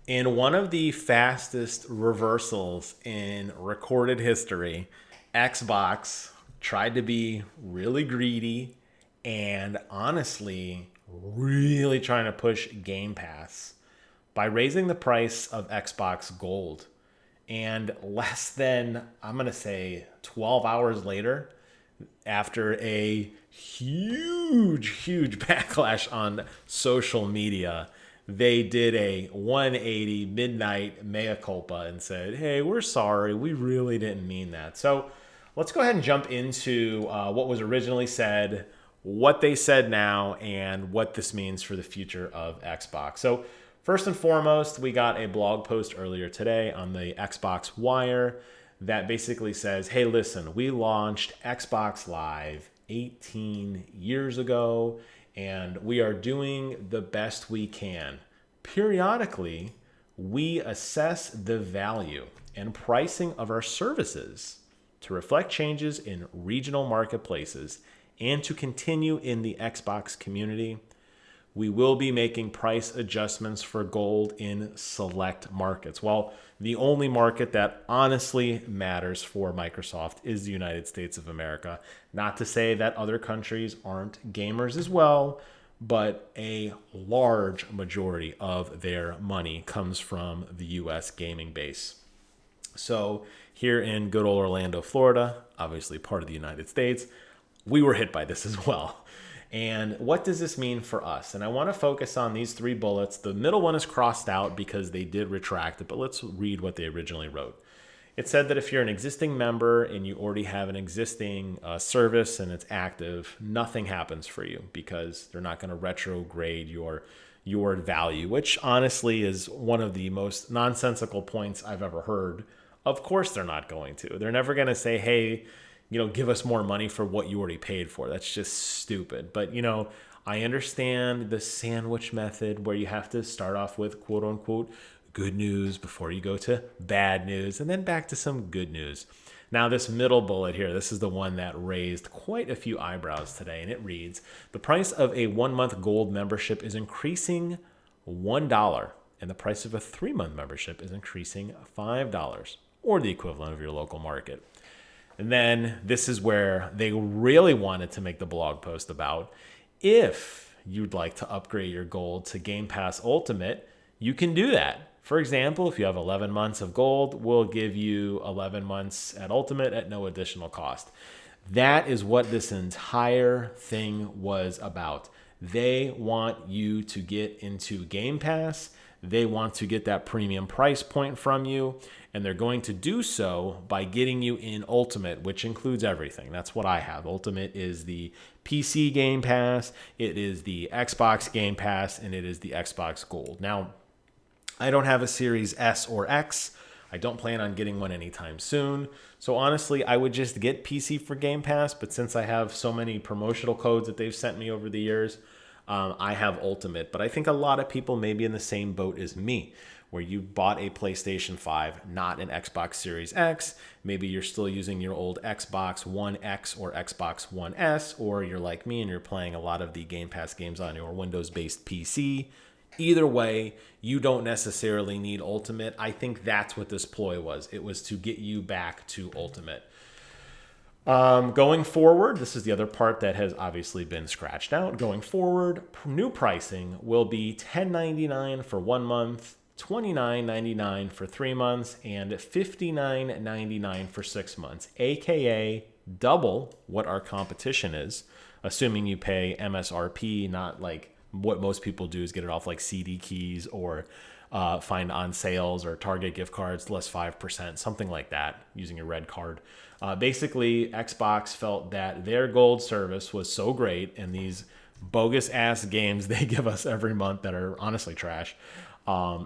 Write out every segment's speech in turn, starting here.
In one of the fastest reversals in recorded history, Xbox tried to be really greedy and honestly really trying to push Game Pass by raising the price of Xbox Gold. And less than, I'm going to say, 12 hours later, after a huge backlash on social media, they did a 180 midnight mea culpa and said, hey, we're sorry. We really didn't mean that. So let's go ahead and jump into what was originally said, what they said now, and what this means for the future of Xbox. So, first and foremost, we got a blog post earlier today on the Xbox Wire that basically says, hey, listen, we launched Xbox Live 18 years ago, and we are doing the best we can. Periodically, we assess the value and pricing of our services to reflect changes in regional marketplaces and to continue in the Xbox community. We will be making price adjustments for gold in select markets. Well, the only market that honestly matters for Microsoft is the United States of America. Not to say that other countries aren't gamers as well, but a large majority of their money comes from the US gaming base. So, here in good old Orlando, Florida, obviously part of the United States, we were hit by this as well. And what does this mean for us? And I want to focus on these three bullets. The middle one is crossed out because they did retract it, but let's read what they originally wrote. It said that if you're an existing member and you already have an existing service and it's active, nothing happens for you because they're not going to retrograde your value, which honestly is one of the most nonsensical points I've ever heard. Of course they're not going to. They're never going to say, hey, give us more money for what you already paid for. That's just stupid. But, I understand the sandwich method where you have to start off with quote unquote good news before you go to bad news and then back to some good news. Now, this middle bullet here, this is the one that raised quite a few eyebrows today, and it reads, the price of a 1-month gold membership is increasing $1, and the price of a 3-month membership is increasing $5, or the equivalent of your local market. And then this is where they really wanted to make the blog post about if you'd like to upgrade your gold to Game Pass Ultimate, you can do that. For example, if you have 11 months of gold, we'll give you 11 months at Ultimate at no additional cost. That is what this entire thing was about. They want you to get into Game Pass. They want to get that premium price point from you, and they're going to do so by getting you in Ultimate, which includes everything. That's what I have. Ultimate is the PC Game Pass, it is the Xbox Game Pass, and it is the Xbox Gold. Now, I don't have a Series S or X. I don't plan on getting one anytime soon. So honestly, I would just get PC for Game Pass, but since I have so many promotional codes that they've sent me over the years, I have Ultimate. But I think a lot of people may be in the same boat as me, where you bought a PlayStation 5, not an Xbox Series X. Maybe you're still using your old Xbox One X or Xbox One S, or you're like me and you're playing a lot of the Game Pass games on your Windows-based PC. Either way, you don't necessarily need Ultimate. I think that's what this ploy was. It was to get you back to Ultimate. Going forward, this is the other part that has obviously been scratched out. Going forward, new pricing will be $10.99 for 1 month, $29.99 for 3 months, and $59.99 for 6 months, aka double what our competition is, assuming you pay MSRP, not like what most people do is get it off like CD keys or find on sales or Target gift cards less 5%, something like that, using your red card. Basically, Xbox felt that their gold service was so great, and these bogus ass games they give us every month that are honestly trash,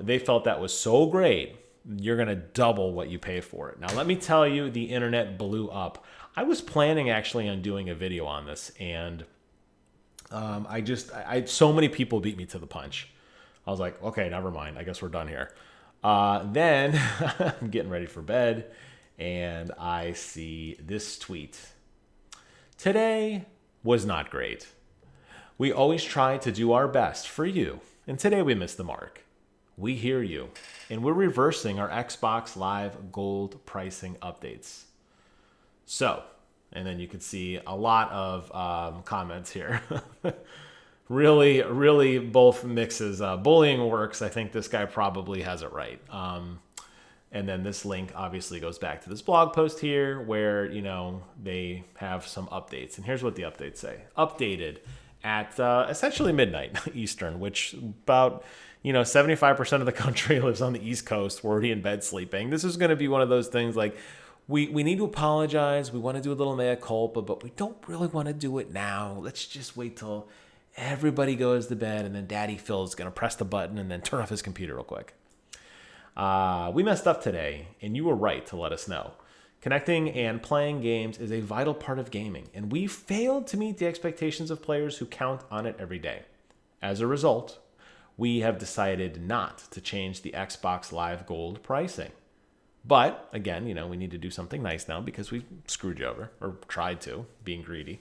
they felt that was so great, you're going to double what you pay for it. Now, let me tell you, the internet blew up. I was planning actually on doing a video on this, and so many people beat me to the punch. I was like, okay, never mind. I guess we're done here. Then I'm getting ready for bed, and I see this tweet. Today was not great. We always try to do our best for you, and today we missed the mark. We hear you. And we're reversing our Xbox Live Gold pricing updates. So, and then you can see a lot of comments here. Really both mixes. Bullying works. I think this guy probably has it right. And then this link obviously goes back to this blog post here where, they have some updates. And here's what the updates say. Updated at essentially midnight Eastern, which about, 75% of the country lives on the East Coast. We're already in bed sleeping. This is going to be one of those things like, we need to apologize. We want to do a little mea culpa, but we don't really want to do it now. Let's just wait till everybody goes to bed, and then Daddy Phil's going to press the button and then turn off his computer real quick. We messed up today, and you were right to let us know. Connecting and playing games is a vital part of gaming, and we failed to meet the expectations of players who count on it every day. As a result, we have decided not to change the Xbox Live Gold pricing. But, again, we need to do something nice now because we screwed you over, or tried to, being greedy.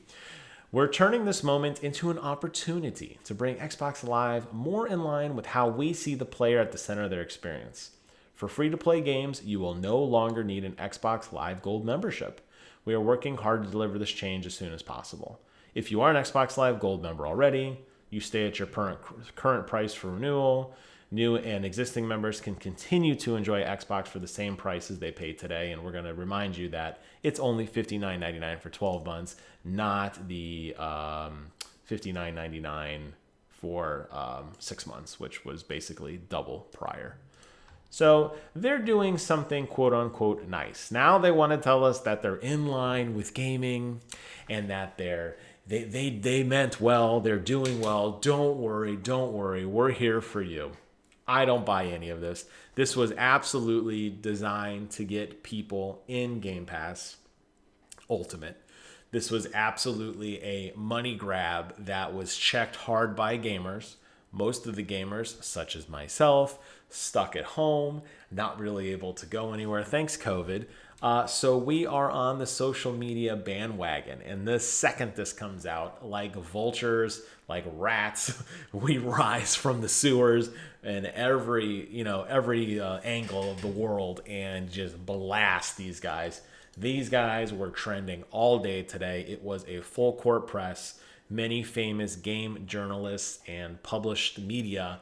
We're turning this moment into an opportunity to bring Xbox Live more in line with how we see the player at the center of their experience. For free-to-play games, you will no longer need an Xbox Live Gold membership. We are working hard to deliver this change as soon as possible. If you are an Xbox Live Gold member already, you stay at your current price for renewal. New and existing members can continue to enjoy Xbox for the same prices they pay today, and we're going to remind you that it's only $59.99 for 12 months, not the $59.99 for 6 months, which was basically double prior. So they're doing something quote-unquote nice. Now they want to tell us that they're in line with gaming and that they meant well, they're doing well. Don't worry, we're here for you. I don't buy any of this. This was absolutely designed to get people in Game Pass Ultimate. This was absolutely a money grab that was checked hard by gamers. Most of the gamers, such as myself, stuck at home, not really able to go anywhere, thanks COVID. So we are on the social media bandwagon. And the second this comes out, like vultures, like rats, we rise from the sewers and every angle of the world and just blast these guys. These guys were trending all day today. It was a full court press. Many famous game journalists and published media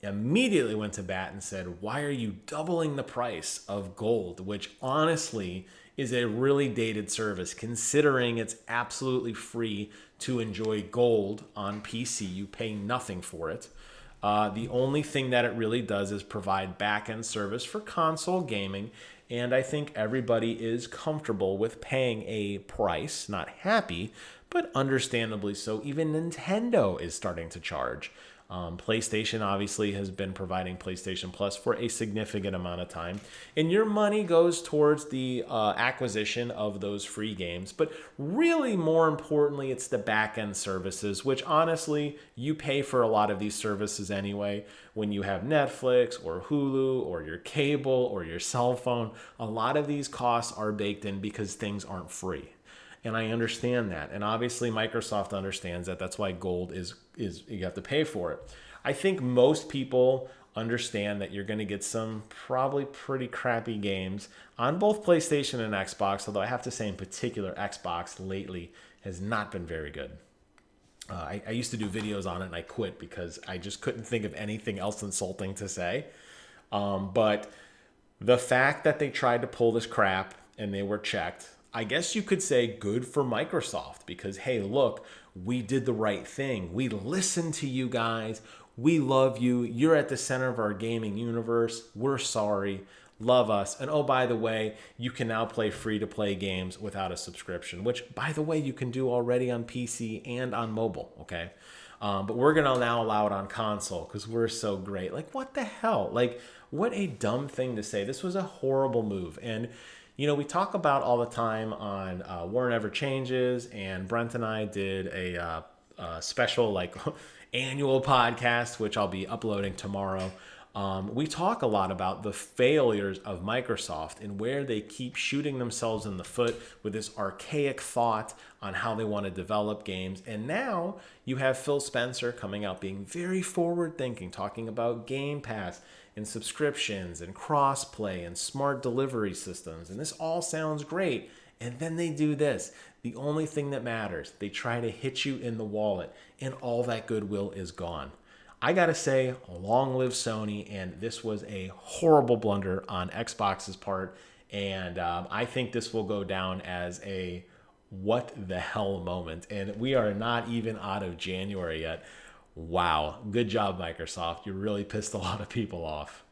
immediately went to bat and said, why are you doubling the price of gold? Which honestly is a really dated service considering it's absolutely free to enjoy gold on PC. You pay nothing for it. The only thing that it really does is provide back-end service for console gaming. And I think everybody is comfortable with paying a price, not happy, but understandably so. Even Nintendo is starting to charge. PlayStation obviously has been providing PlayStation Plus for a significant amount of time. And your money goes towards the acquisition of those free games. But really, more importantly, it's the back-end services, which honestly, you pay for a lot of these services anyway. When you have Netflix or Hulu or your cable or your cell phone, a lot of these costs are baked in because things aren't free. And I understand that. And obviously Microsoft understands that. That's why gold is you have to pay for it. I think most people understand that you're going to get some probably pretty crappy games on both PlayStation and Xbox, although I have to say in particular Xbox lately has not been very good. I used to do videos on it and I quit because I just couldn't think of anything else insulting to say. But the fact that they tried to pull this crap and they were checked, I guess you could say good for Microsoft because, hey, look, we did the right thing. We listened to you guys. We love you. You're at the center of our gaming universe. We're sorry. Love us. And oh, by the way, you can now play free-to-play games without a subscription, which, by the way, you can do already on PC and on mobile, okay? But we're going to now allow it on console because we're so great. Like, what the hell? Like, what a dumb thing to say. This was a horrible move. And we talk about all the time on War Never Changes, and Brent and I did a special annual podcast, which I'll be uploading tomorrow. We talk a lot about the failures of Microsoft and where they keep shooting themselves in the foot with this archaic thought on how they want to develop games. And now you have Phil Spencer coming out being very forward thinking, talking about Game Pass and subscriptions and crossplay and smart delivery systems. And this all sounds great. And then they do this. The only thing that matters, they try to hit you in the wallet, and all that goodwill is gone. I gotta say, long live Sony, and this was a horrible blunder on Xbox's part, and I think this will go down as a what the hell moment, and we are not even out of January yet. Wow, good job, Microsoft. You really pissed a lot of people off.